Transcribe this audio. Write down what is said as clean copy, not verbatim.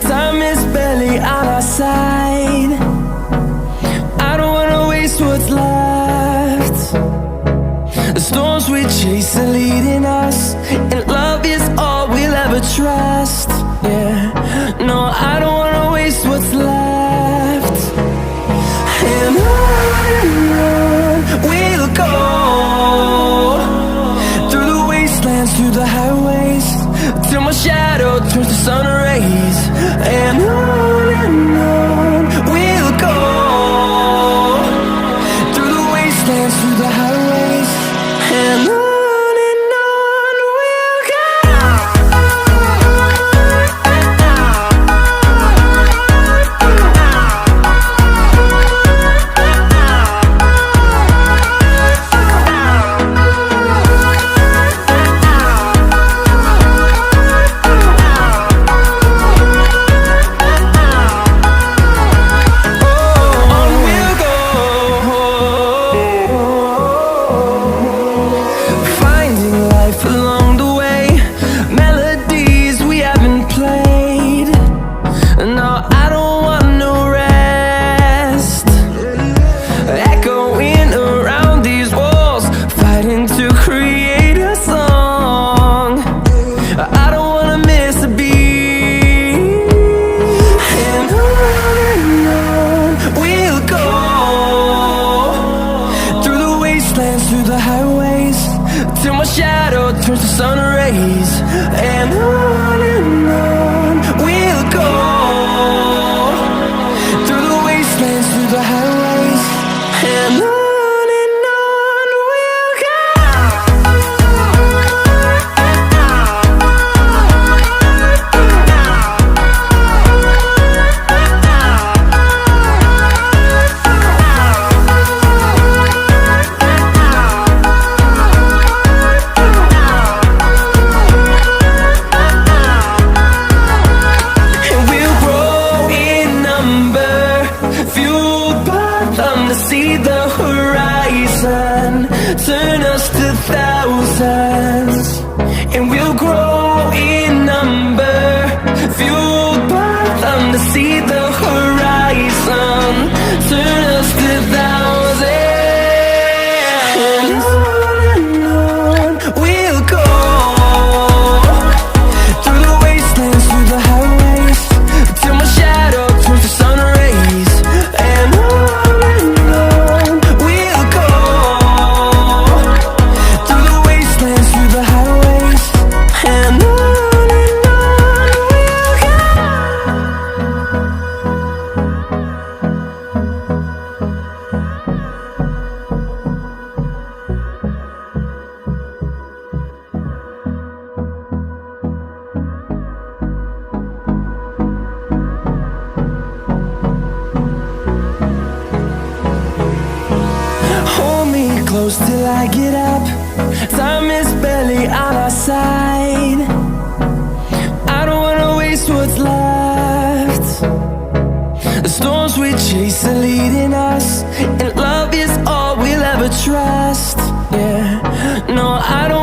Time is barely on our side. I don't wanna waste what's left. The storms we chase are leading us, and love is all we'll ever trust. Yeah, no, I don't wanna waste what's left. And on we'll go, through the wastelands, through the highways, till my shadow turns to sun rays. And on we'll go, through the wastelands, through the highways, and on. Through the highways, till my shadow turns to sun rays. And on we'll go, through the wastelands, through the highways, and on. See the horizon turn us to thousands, and we'll grow in number, fueled by them to see the horizon turn us to thousands. And on we'll go, through the wastelands, through the highways, till my shadow turns to sun rays. And close till I get up. Time is barely on our side. I don't wanna waste what's left. The storms we chase are leading us, and love is all we'll ever trust. Yeah, no, I don't